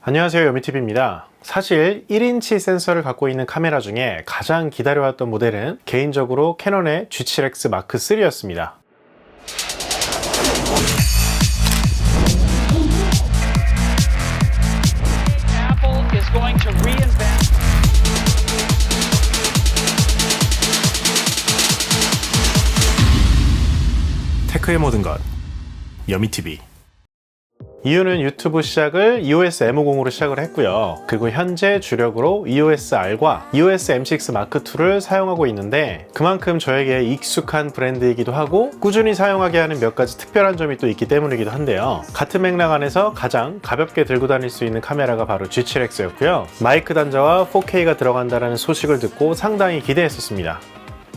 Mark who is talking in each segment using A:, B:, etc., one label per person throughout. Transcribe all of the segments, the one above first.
A: 안녕하세요, 요미TV입니다. 사실 1인치 센서를 갖고 있는 카메라 중에 가장 기다려왔던 모델은 개인적으로 캐논의 G7X Mark III였습니다. 테크의 모든 것, 요미TV. 이유는 유튜브 시작을 EOS M50으로 시작을 했고요. 그리고 현재 주력으로 EOS R과 EOS M6 Mark II를 사용하고 있는데 그만큼 저에게 익숙한 브랜드이기도 하고 꾸준히 사용하게 하는 몇 가지 특별한 점이 또 있기 때문이기도 한데요. 같은 맥락 안에서 가장 가볍게 들고 다닐 수 있는 카메라가 바로 G7X였고요. 마이크 단자와 4K가 들어간다는 소식을 듣고 상당히 기대했었습니다.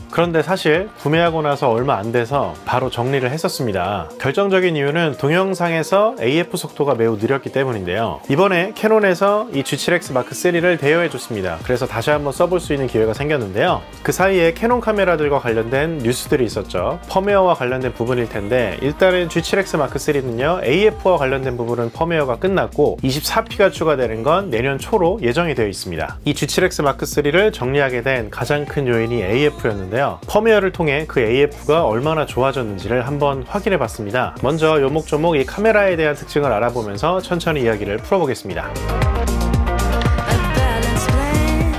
A: 그런데 사실 구매하고 나서 얼마 안 돼서 바로 정리를 했었습니다. 결정적인 이유는 동영상에서 AF 속도가 매우 느렸기 때문인데요. 이번에 캐논에서 이 G7X Mark III를 대여해 줬습니다. 그래서 다시 한번 써볼 수 있는 기회가 생겼는데요. 그 사이에 캐논 카메라들과 관련된 뉴스들이 있었죠. 펌웨어와 관련된 부분일 텐데 일단은 G7X Mark III는요, AF와 관련된 부분은 펌웨어가 끝났고 24P가 추가되는 건 내년 초로 예정이 되어 있습니다. 이 G7X Mark III를 정리하게 된 가장 큰 요인이 AF였는데요. 펌웨어를 통해 그 AF가 얼마나 좋아졌는지를 한번 확인해 봤습니다. 먼저 요목조목 이 카메라에 대한 특징을 알아보면서 천천히 이야기를 풀어보겠습니다.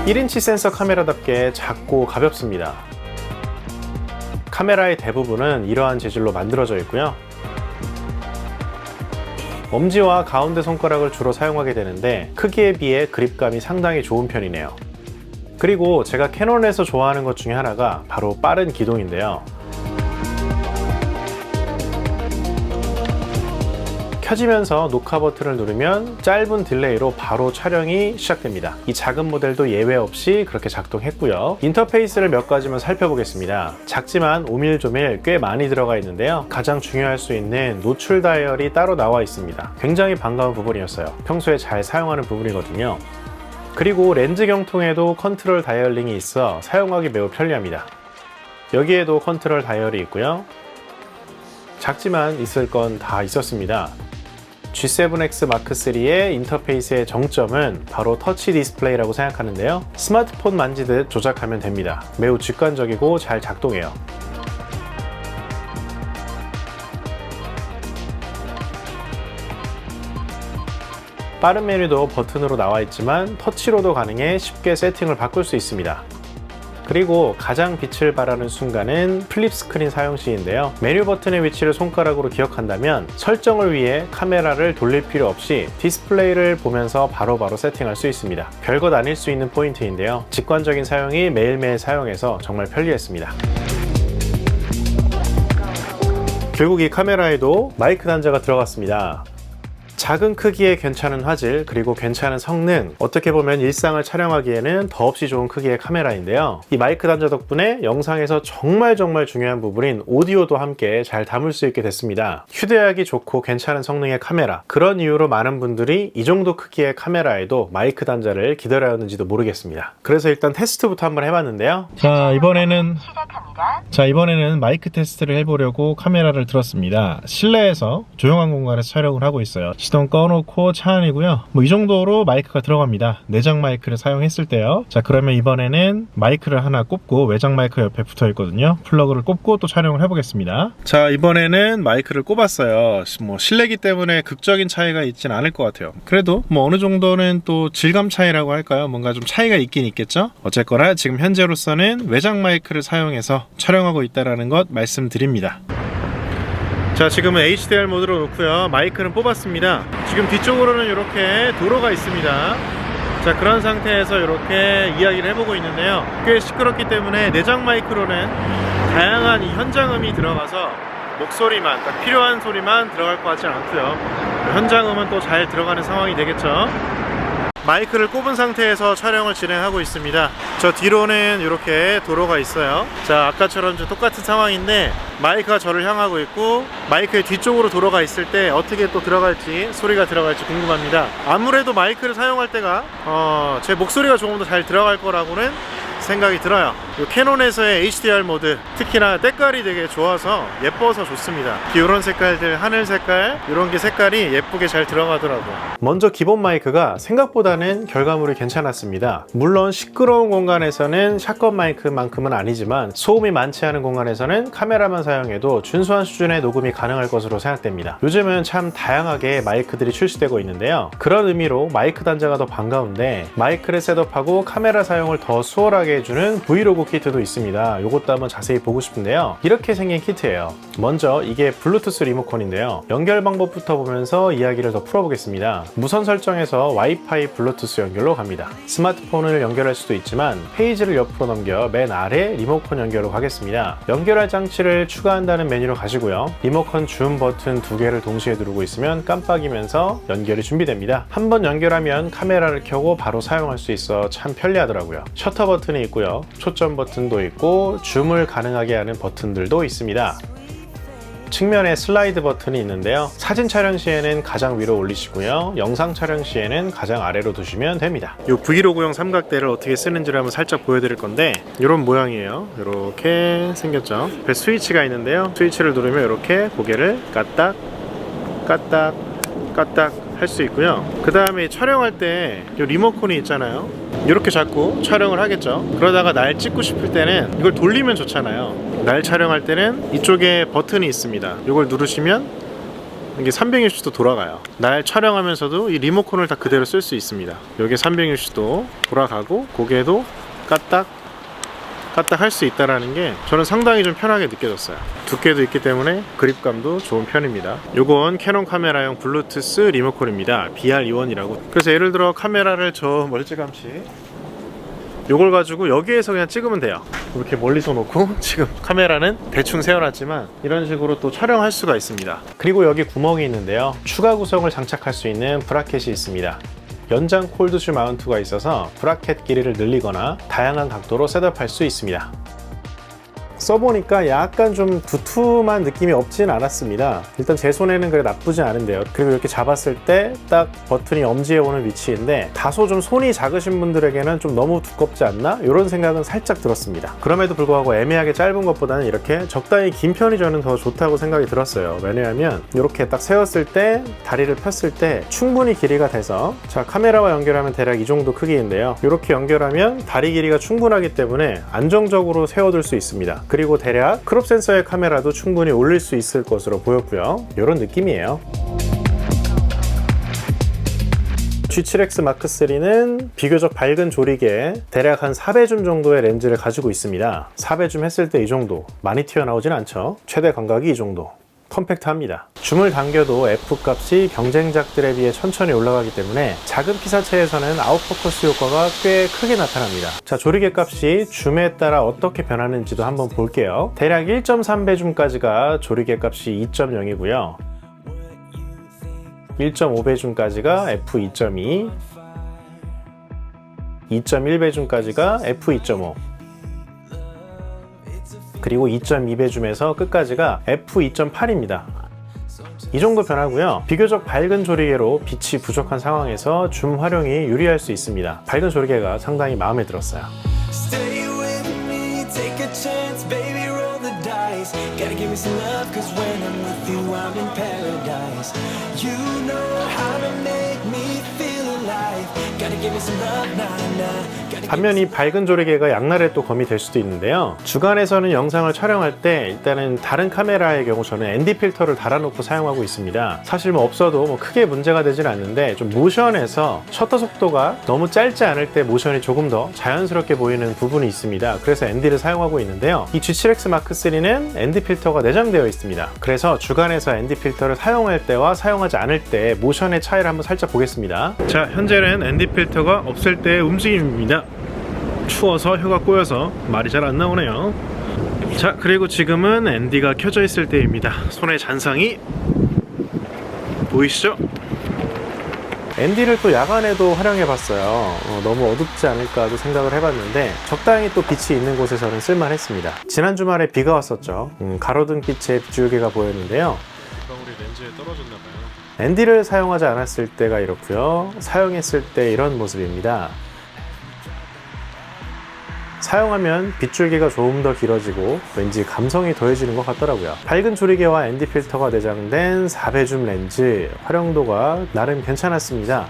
A: 1인치 센서 카메라답게 작고 가볍습니다. 카메라의 대부분은 이러한 재질로 만들어져 있고요. 엄지와 가운데 손가락을 주로 사용하게 되는데 크기에 비해 그립감이 상당히 좋은 편이네요. 그리고 제가 캐논에서 좋아하는 것 중에 하나가 바로 빠른 기동인데요. 켜지면서 녹화 버튼을 누르면 짧은 딜레이로 바로 촬영이 시작됩니다. 이 작은 모델도 예외 없이 그렇게 작동했고요. 인터페이스를 몇 가지만 살펴보겠습니다. 작지만 오밀조밀 꽤 많이 들어가 있는데요. 가장 중요할 수 있는 노출 다이얼이 따로 나와 있습니다. 굉장히 반가운 부분이었어요. 평소에 잘 사용하는 부분이거든요. 그리고 렌즈 경통에도 컨트롤 다이얼링이 있어 사용하기 매우 편리합니다. 여기에도 컨트롤 다이얼이 있고요. 작지만 있을 건 다 있었습니다. G7X Mark III의 인터페이스의 정점은 바로 터치 디스플레이라고 생각하는데요. 스마트폰 만지듯 조작하면 됩니다. 매우 직관적이고 잘 작동해요. 빠른 메뉴도 버튼으로 나와 있지만 터치로도 가능해 쉽게 세팅을 바꿀 수 있습니다. 그리고 가장 빛을 발하는 순간은 플립 스크린 사용 시인데요. 메뉴 버튼의 위치를 손가락으로 기억한다면 설정을 위해 카메라를 돌릴 필요 없이 디스플레이를 보면서 바로바로 세팅할 수 있습니다. 별것 아닐 수 있는 포인트인데요. 직관적인 사용이 매일매일 사용해서 정말 편리했습니다. 결국 이 카메라에도 마이크 단자가 들어갔습니다. 작은 크기의 괜찮은 화질, 그리고 괜찮은 성능, 어떻게 보면 일상을 촬영하기에는 더없이 좋은 크기의 카메라인데요. 이 마이크 단자 덕분에 영상에서 정말 중요한 부분인 오디오도 함께 잘 담을 수 있게 됐습니다. 휴대하기 좋고 괜찮은 성능의 카메라, 그런 이유로 많은 분들이 이 정도 크기의 카메라에도 마이크 단자를 기다렸는지도 모르겠습니다. 그래서 일단 테스트부터 한번 해봤는데요. 이번에는 마이크 테스트를 해보려고 카메라를 들었습니다. 실내에서 조용한 공간에서 촬영을 하고 있어요. 시동 꺼놓고 차 안이고요. 이 정도로 마이크가 들어갑니다. 내장 마이크를 사용했을 때요. 자, 그러면 이번에는 마이크를 하나 꼽고 외장 마이크 옆에 붙어 있거든요. 플러그를 꼽고 또 촬영을 해보겠습니다. 자, 이번에는 마이크를 꼽았어요. 실내기 때문에 극적인 차이가 있진 않을 것 같아요. 그래도 어느 정도는 또 질감 차이라고 할까요? 뭔가 좀 차이가 있긴 있겠죠? 어쨌거나 지금 현재로서는 외장 마이크를 사용해서 촬영하고 있다는 것 말씀드립니다. 자, 지금은 HDR 모드로 놓고요. 마이크는 뽑았습니다. 지금 뒤쪽으로는 이렇게 도로가 있습니다. 자, 그런 상태에서 이렇게 이야기를 해보고 있는데요. 꽤 시끄럽기 때문에 내장 마이크로는 다양한 이 현장음이 들어가서 목소리만, 딱 필요한 소리만 들어갈 것 같지는 않고요. 현장음은 또 잘 들어가는 상황이 되겠죠. 마이크를 꼽은 상태에서 촬영을 진행하고 있습니다. 저 뒤로는 이렇게 도로가 있어요. 자, 아까처럼 똑같은 상황인데 마이크가 저를 향하고 있고 마이크의 뒤쪽으로 도로가 있을 때 어떻게 또 들어갈지, 소리가 들어갈지 궁금합니다. 아무래도 마이크를 사용할 때가 제 목소리가 조금 더 잘 들어갈 거라고는 생각이 들어요. 이 캐논에서의 HDR 모드, 특히나 때깔이 되게 좋아서 예뻐서 좋습니다. 이런 색깔들, 하늘 색깔, 이런 게 색깔이 예쁘게 잘 들어가더라고요. 먼저 기본 마이크가 생각보다는 결과물이 괜찮았습니다. 물론 시끄러운 공간에서는 샷건 마이크만큼은 아니지만 소음이 많지 않은 공간에서는 카메라만 사용해도 준수한 수준의 녹음이 가능할 것으로 생각됩니다. 요즘은 참 다양하게 마이크들이 출시되고 있는데요. 그런 의미로 마이크 단자가 더 반가운데 마이크를 셋업하고 카메라 사용을 더 수월하게 해주는 브이로그 키트도 있습니다. 이것도 한번 자세히 보고 싶은데요. 이렇게 생긴 키트예요. 먼저 이게 블루투스 리모컨인데요. 연결 방법부터 보면서 이야기를 더 풀어보겠습니다. 무선 설정에서 와이파이 블루투스 연결로 갑니다. 스마트폰을 연결할 수도 있지만 페이지를 옆으로 넘겨 맨 아래 리모컨 연결로 가겠습니다. 연결할 장치를 추가한다는 메뉴로 가시고요. 리모컨 줌 버튼 2개를 동시에 누르고 있으면 깜빡이면서 연결이 준비됩니다. 한번 연결하면 카메라를 켜고 바로 사용할 수 있어 참 편리하더라고요. 셔터 버튼이 있고요. 초점 버튼도 있고 줌을 가능하게 하는 버튼들도 있습니다. 측면에 슬라이드 버튼이 있는데요. 사진 촬영 시에는 가장 위로 올리시고요. 영상 촬영 시에는 가장 아래로 두시면 됩니다. 이 브이로그용 삼각대를 어떻게 쓰는지를 한번 살짝 보여드릴 건데 이런 모양이에요. 이렇게 생겼죠. 옆에 스위치가 있는데요. 스위치를 누르면 이렇게 고개를 까딱 까딱 까딱 할 수 있고요. 그 다음에 촬영할 때 이 리모컨이 있잖아요. 이렇게 잡고 촬영을 하겠죠. 그러다가 날 찍고 싶을 때는 이걸 돌리면 좋잖아요. 날 촬영할 때는 이쪽에 버튼이 있습니다. 이걸 누르시면 이게 360도 돌아가요. 날 촬영하면서도 이 리모컨을 다 그대로 쓸 수 있습니다. 여기 360도 돌아가고 고개도 까딱 까딱 할 수 있다는 게 저는 상당히 좀 편하게 느껴졌어요. 두께도 있기 때문에 그립감도 좋은 편입니다. 요건 캐논 카메라용 블루투스 리모컨입니다. BR-E1이라고. 그래서 예를 들어 카메라를 저 멀찌감치 요걸 가지고 여기에서 그냥 찍으면 돼요. 이렇게 멀리서 놓고 지금 카메라는 대충 세워놨지만 이런 식으로 또 촬영할 수가 있습니다. 그리고 여기 구멍이 있는데요. 추가 구성을 장착할 수 있는 브라켓이 있습니다. 연장 콜드슈 마운트가 있어서 브라켓 길이를 늘리거나 다양한 각도로 셋업할 수 있습니다. 써보니까 약간 좀 두툼한 느낌이 없진 않았습니다. 일단 제 손에는 그래 나쁘진 않은데요. 그리고 이렇게 잡았을 때 딱 버튼이 엄지에 오는 위치인데 다소 좀 손이 작으신 분들에게는 좀 너무 두껍지 않나? 이런 생각은 살짝 들었습니다. 그럼에도 불구하고 애매하게 짧은 것보다는 이렇게 적당히 긴 편이 저는 더 좋다고 생각이 들었어요. 왜냐하면 이렇게 딱 세웠을 때 다리를 폈을 때 충분히 길이가 돼서 자 카메라와 연결하면 대략 이 정도 크기인데요. 이렇게 연결하면 다리 길이가 충분하기 때문에 안정적으로 세워둘 수 있습니다. 그리고 대략 크롭 센서의 카메라도 충분히 올릴 수 있을 것으로 보였고요. 이런 느낌이에요. G7X Mark III는 비교적 밝은 조리개에 대략 한 4배줌 정도의 렌즈를 가지고 있습니다. 4배줌 했을 때 이 정도, 많이 튀어나오진 않죠. 최대 광각이 이 정도. 컴팩트합니다. 줌을 당겨도 F값이 경쟁작들에 비해 천천히 올라가기 때문에 작은 피사체에서는 아웃포커스 효과가 꽤 크게 나타납니다. 자, 조리개 값이 줌에 따라 어떻게 변하는지도 한번 볼게요. 대략 1.3배 줌까지가 조리개 값이 2.0이고요. 1.5배 줌까지가 F2.2, 2.1배 줌까지가 F2.5, 그리고 2.2배 줌에서 끝까지가 F2.8입니다. 이 정도 변하고요. 비교적 밝은 조리개로 빛이 부족한 상황에서 줌 활용이 유리할 수 있습니다. 밝은 조리개가 상당히 마음에 들었어요. 반면 이 밝은 조리개가 양날의 또 검이 될 수도 있는데요. 주간에서는 영상을 촬영할 때 일단은 다른 카메라의 경우 저는 ND 필터를 달아놓고 사용하고 있습니다. 사실 뭐 없어도 뭐 크게 문제가 되진 않는데 좀 모션에서 셔터 속도가 너무 짧지 않을 때 모션이 조금 더 자연스럽게 보이는 부분이 있습니다. 그래서 ND를 사용하고 있는데요. 이 G7X Mark III는 ND 필터가 내장되어 있습니다. 그래서 주간에서 ND 필터를 사용할 때와 사용하지 않을 때 모션의 차이를 한번 살짝 보겠습니다. 자, 현재는 ND 필터가 없을 때의 움직임입니다. 추워서 혀가 꼬여서 말이 잘 안 나오네요. 자, 그리고 지금은 ND가 켜져 있을 때입니다. 손의 잔상이 보이시죠? ND를 또 야간에도 활용해 봤어요. 너무 어둡지 않을까도 생각을 해봤는데 적당히 또 빛이 있는 곳에서는 쓸만했습니다. 지난 주말에 비가 왔었죠. 가로등 빛의 빗줄기가 보였는데요. 방울이 렌즈에 떨어졌나봐요. ND를 사용하지 않았을 때가 이렇고요. 사용했을 때 이런 모습입니다. 사용하면 빗줄기가 조금 더 길어지고 왠지 감성이 더해지는 것 같더라고요. 밝은 조리개와 ND 필터가 내장된 4배줌 렌즈, 활용도가 나름 괜찮았습니다.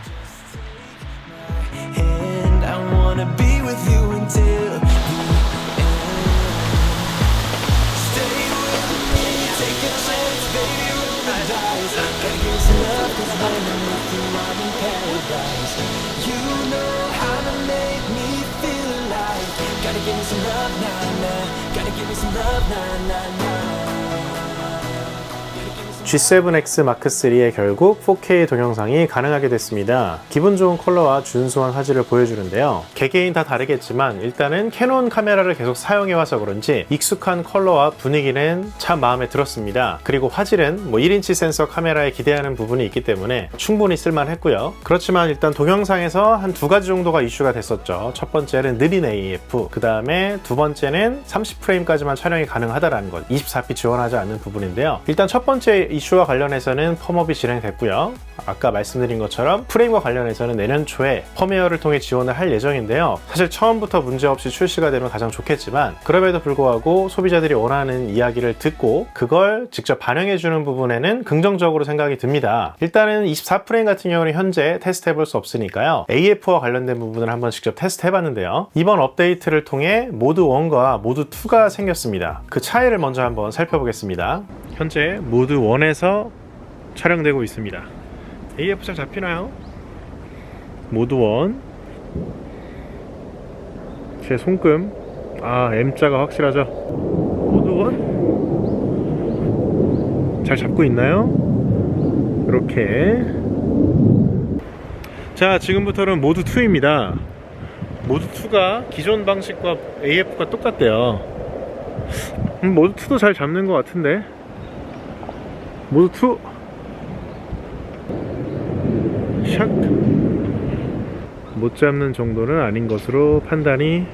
A: G7X Mark III에 결국 4K 동영상이 가능하게 됐습니다. 기분 좋은 컬러와 준수한 화질을 보여주는데요. 개개인 다 다르겠지만 일단은 캐논 카메라를 계속 사용해와서 그런지 익숙한 컬러와 분위기는 참 마음에 들었습니다. 그리고 화질은 1인치 센서 카메라에 기대하는 부분이 있기 때문에 충분히 쓸만했고요. 그렇지만 일단 동영상에서 한 두 가지 정도가 이슈가 됐었죠. 첫 번째는 느린 AF, 그 다음에 두 번째는 30프레임까지만 촬영이 가능하다라는 것, 24p 지원하지 않는 부분인데요. 일단 첫 번째 이슈와 관련해서는 펌업이 진행됐고요. 아까 말씀드린 것처럼 프레임과 관련해서는 내년 초에 펌웨어를 통해 지원을 할 예정인데요. 사실 처음부터 문제없이 출시가 되면 가장 좋겠지만 그럼에도 불구하고 소비자들이 원하는 이야기를 듣고 그걸 직접 반영해주는 부분에는 긍정적으로 생각이 듭니다. 일단은 24프레임 같은 경우는 현재 테스트 해볼 수 없으니까요. AF와 관련된 부분을 한번 직접 테스트 해봤는데요. 이번 업데이트를 통해 모드 1과 모드 2가 생겼습니다. 그 차이를 먼저 한번 살펴보겠습니다. 현재 모드 1에서 촬영되고 있습니다. AF 잘 잡히나요? 모드 1, 제 손금, M자가 확실하죠? 모드 1 잘 잡고 있나요? 이렇게. 자, 지금부터는 모드 2입니다. 모드 2가 기존 방식과 AF가 똑같대요. 모드 2도 잘 잡는 것 같은데. 모드 2 샥 못 잡는 정도는 아닌 것으로 판단이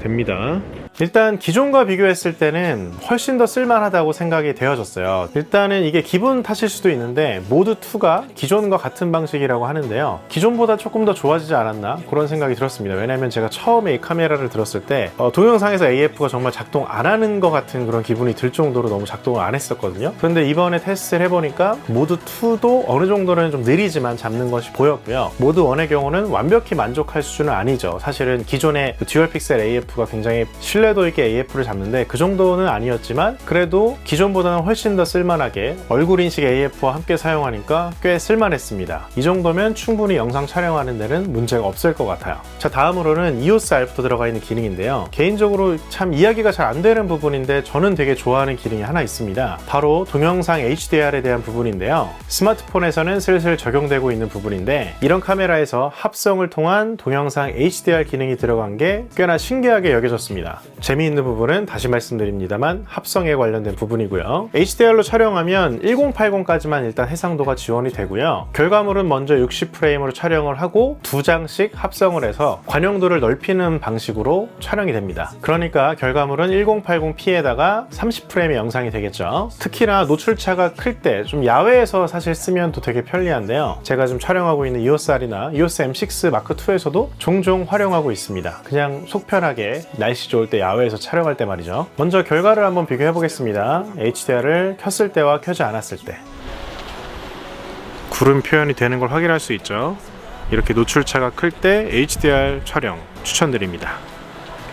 A: 됩니다. 일단 기존과 비교했을 때는 훨씬 더 쓸만하다고 생각이 되어졌어요. 일단은 이게 기분 탓일 수도 있는데 모드 2가 기존과 같은 방식이라고 하는데요. 기존보다 조금 더 좋아지지 않았나? 그런 생각이 들었습니다. 왜냐면 제가 처음에 이 카메라를 들었을 때 동영상에서 AF가 정말 작동 안 하는 것 같은 그런 기분이 들 정도로 너무 작동을 안 했었거든요. 그런데 이번에 테스트를 해보니까 모드 2도 어느 정도는 좀 느리지만 잡는 것이 보였고요. 모드 1의 경우는 완벽히 만족할 수준은 아니죠. 사실은 기존의 듀얼 픽셀 AF가 굉장히 신뢰도 있게 AF를 잡는데 그 정도는 아니었지만 그래도 기존보다는 훨씬 더 쓸만하게 얼굴 인식 AF와 함께 사용하니까 꽤 쓸만했습니다. 이 정도면 충분히 영상 촬영하는 데는 문제가 없을 것 같아요. 자, 다음으로는 EOS R부터 들어가 있는 기능인데요. 개인적으로 참 이야기가 잘 안 되는 부분인데 저는 되게 좋아하는 기능이 하나 있습니다. 바로 동영상 HDR에 대한 부분인데요. 스마트폰에서는 슬슬 적용되고 있는 부분인데 이런 카메라에서 합성을 통한 동영상 HDR 기능이 들어간 게 꽤나 신기하게 여겨졌습니다. 재미있는 부분은 다시 말씀드립니다만 합성에 관련된 부분이고요. HDR로 촬영하면 1080까지만 일단 해상도가 지원이 되고요. 결과물은 먼저 60프레임으로 촬영을 하고 2장씩 합성을 해서 관용도를 넓히는 방식으로 촬영이 됩니다. 그러니까 결과물은 1080p에다가 30프레임의 영상이 되겠죠. 특히나 노출차가 클 때 좀 야외에서 사실 쓰면 또 되게 편리한데요. 제가 지금 촬영하고 있는 EOS R이나 EOS M6 Mark II에서도 종종 활용하고 있습니다. 그냥 속편하게 날씨 좋을 때 야외에서 촬영할 때 말이죠. 먼저 결과를 한번 비교해 보겠습니다. HDR을 켰을 때와 켜지 않았을 때 구름 표현이 되는 걸 확인할 수 있죠. 이렇게 노출차가 클 때 HDR 촬영 추천드립니다.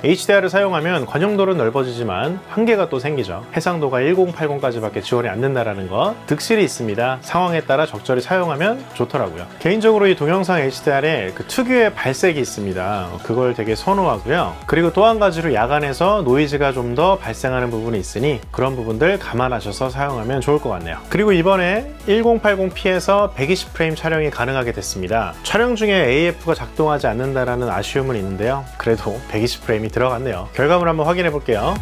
A: HDR을 사용하면 관용도는 넓어지지만 한계가 또 생기죠. 해상도가 1080까지밖에 지원이 안 된다는 거 득실이 있습니다. 상황에 따라 적절히 사용하면 좋더라고요. 개인적으로 이 동영상 HDR에 그 특유의 발색이 있습니다. 그걸 되게 선호하고요. 그리고 또 한 가지로 야간에서 노이즈가 좀 더 발생하는 부분이 있으니 그런 부분들 감안하셔서 사용하면 좋을 것 같네요. 그리고 이번에 1080p에서 120프레임 촬영이 가능하게 됐습니다. 촬영 중에 AF가 작동하지 않는다는 아쉬움은 있는데요. 그래도 120프레임이 들어갔네요. 결과물 한번 확인해 볼게요.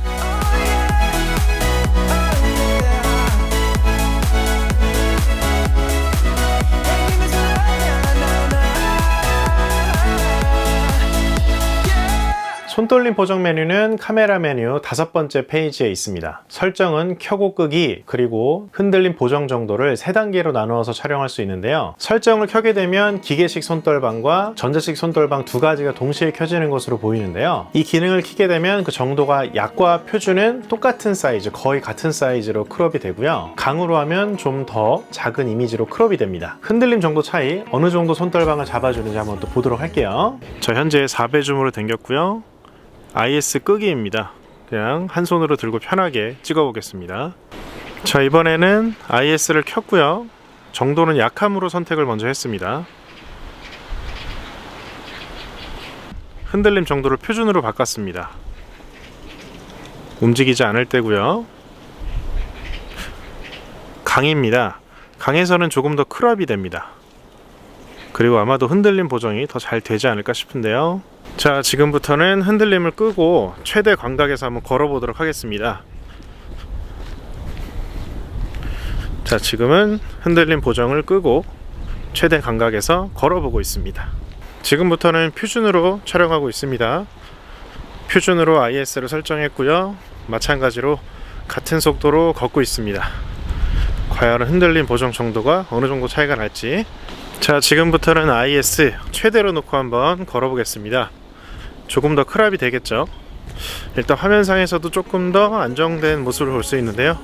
A: 손떨림 보정 메뉴는 카메라 메뉴 5번째 페이지에 있습니다. 설정은 켜고 끄기 그리고 흔들림 보정 정도를 3단계로 나누어서 촬영할 수 있는데요. 설정을 켜게 되면 기계식 손떨방과 전자식 손떨방 두 가지가 동시에 켜지는 것으로 보이는데요. 이 기능을 켜게 되면 그 정도가 약과 표준은 똑같은 사이즈, 거의 같은 사이즈로 크롭이 되고요. 강으로 하면 좀 더 작은 이미지로 크롭이 됩니다. 흔들림 정도 차이, 어느 정도 손떨방을 잡아주는지 한번 또 보도록 할게요. 자, 현재 4배 줌으로 당겼고요. IS 끄기입니다. 그냥 한 손으로 들고 편하게 찍어 보겠습니다. 자, 이번에는 IS를 켰고요. 정도는 약함으로 선택을 먼저 했습니다. 흔들림 정도를 표준으로 바꿨습니다. 움직이지 않을 때고요. 강입니다. 강에서는 조금 더 크롭이 됩니다. 그리고 아마도 흔들림 보정이 더 잘 되지 않을까 싶은데요. 자, 지금부터는 흔들림을 끄고 최대 광각에서 한번 걸어보도록 하겠습니다. 자, 지금은 흔들림 보정을 끄고 최대 광각에서 걸어보고 있습니다. 지금부터는 표준으로 촬영하고 있습니다. 표준으로 IS를 설정했고요. 마찬가지로 같은 속도로 걷고 있습니다. 과연 흔들림 보정 정도가 어느 정도 차이가 날지. 자, 지금부터는 IS 최대로 놓고 한번 걸어보겠습니다. 조금 더 크롭이 되겠죠. 일단 화면상에서도 조금 더 안정된 모습을 볼 수 있는데요.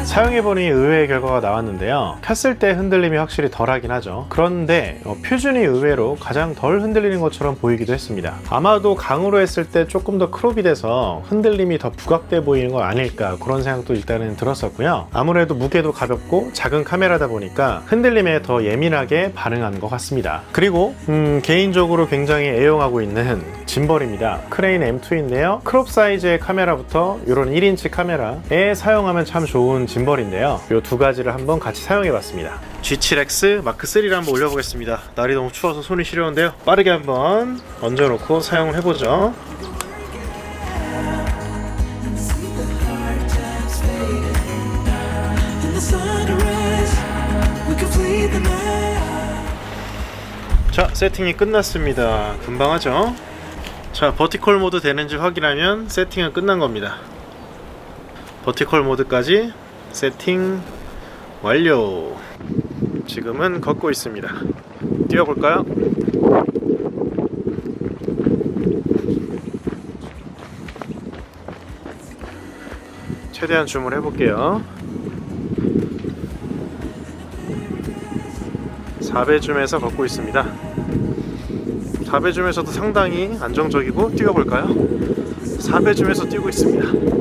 A: 사용해보니 의외의 결과가 나왔는데요. 켰을 때 흔들림이 확실히 덜하긴 하죠. 그런데 표준이 의외로 가장 덜 흔들리는 것처럼 보이기도 했습니다. 아마도 강으로 했을 때 조금 더 크롭이 돼서 흔들림이 더 부각돼 보이는 건 아닐까, 그런 생각도 일단은 들었었고요. 아무래도 무게도 가볍고 작은 카메라다 보니까 흔들림에 더 예민하게 반응하는 것 같습니다. 그리고 개인적으로 굉장히 애용하고 있는 짐벌입니다. 크레인 M2인데요. 크롭 사이즈의 카메라부터 이런 1인치 카메라에 사용하면 참 좋은 짐벌인데요. 이 두 가지를 한번 같이 사용해 봤습니다. G7X 마크3를 한번 올려보겠습니다. 날이 너무 추워서 손이 시려운데요. 빠르게 한번 얹어놓고 사용을 해보죠. 자, 세팅이 끝났습니다. 금방 하죠? 자, 버티컬 모드 되는지 확인하면 세팅은 끝난 겁니다. 버티컬 모드까지 세팅 완료. 지금은 걷고 있습니다. 뛰어볼까요? 최대한 줌을 해볼게요. 4배 줌에서 걷고 있습니다. 4배 줌에서도 상당히 안정적이고, 뛰어볼까요? 4배 줌에서 뛰고 있습니다.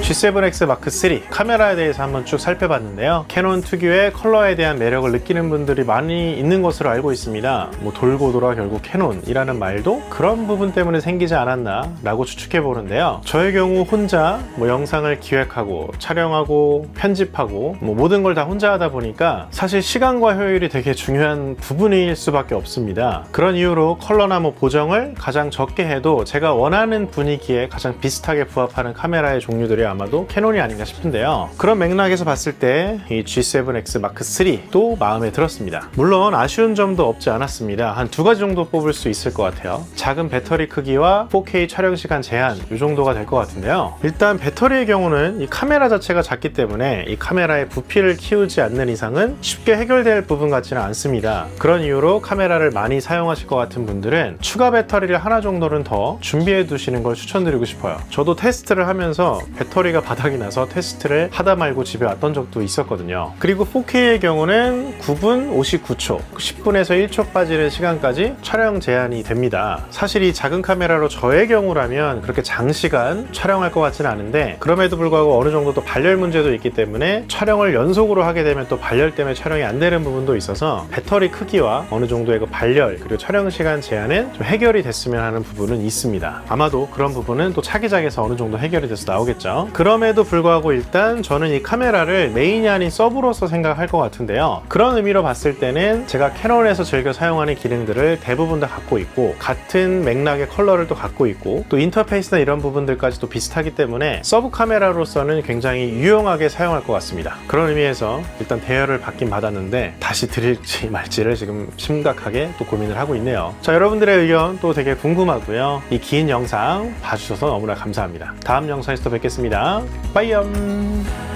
A: G7X 마크3 카메라에 대해서 한번 쭉 살펴봤는데요. 캐논 특유의 컬러에 대한 매력을 느끼는 분들이 많이 있는 것으로 알고 있습니다. 돌고 돌아 결국 캐논이라는 말도 그런 부분 때문에 생기지 않았나 라고 추측해 보는데요. 저의 경우 혼자 영상을 기획하고 촬영하고 편집하고 모든 걸 다 혼자 하다 보니까 사실 시간과 효율이 되게 중요한 부분일 수밖에 없습니다. 그런 이유로 컬러나 보정을 가장 적게 해도 제가 원하는 분위기에 가장 비슷하게 부합하는 카메라의 종류들이 아마도 캐논이 아닌가 싶은데요. 그런 맥락에서 봤을 때 이 G7X 마크3도 마음에 들었습니다. 물론 아쉬운 점도 없지 않았습니다. 한 2가지 정도 뽑을 수 있을 것 같아요. 작은 배터리 크기와 4K 촬영 시간 제한, 이 정도가 될 것 같은데요. 일단 배터리의 경우는 이 카메라 자체가 작기 때문에 이 카메라의 부피를 키우지 않는 이상은 쉽게 해결될 부분 같지는 않습니다. 그런 이유로 카메라를 많이 사용하실 것 같은 분들은 추가 배터리를 하나 정도는 더 준비해 두시는 걸 추천드리고 싶어요. 저도 테스트를 하면서 배터리가 바닥이 나서 테스트를 하다 말고 집에 왔던 적도 있었거든요. 그리고 4K의 경우는 9분 59초, 10분에서 1초 빠지는 시간까지 촬영 제한이 됩니다. 사실 이 작은 카메라로 저의 경우라면 그렇게 장시간 촬영할 것 같지는 않은데, 그럼에도 불구하고 어느 정도 또 발열 문제도 있기 때문에 촬영을 연속으로 하게 되면 또 발열 때문에 촬영이 안 되는 부분도 있어서 배터리 크기와 어느 정도의 그 발열 그리고 촬영 시간 제한은 좀 해결이 됐으면 하는 부분은 있습니다. 아마도 그런 부분은 또 차기작에서 어느 정도 해결이 돼서 나오겠죠. 그럼에도 불구하고 일단 저는 이 카메라를 메인이 아닌 서브로서 생각할 것 같은데요. 그런 의미로 봤을 때는 제가 캐논에서 즐겨 사용하는 기능들을 대부분 다 갖고 있고, 같은 맥락의 컬러를 또 갖고 있고, 또 인터페이스나 이런 부분들까지도 비슷하기 때문에 서브 카메라로서는 굉장히 유용하게 사용할 것 같습니다. 그런 의미에서 일단 대여를 받긴 받았는데 다시 드릴지 말지를 지금 심각하게 또 고민을 하고 있네요. 자, 여러분들의 의견 또 되게 궁금하고요. 이 긴 영상 봐주셔서 너무나 감사합니다. 다음 영상에서 또 뵙겠습니다. 빠이염.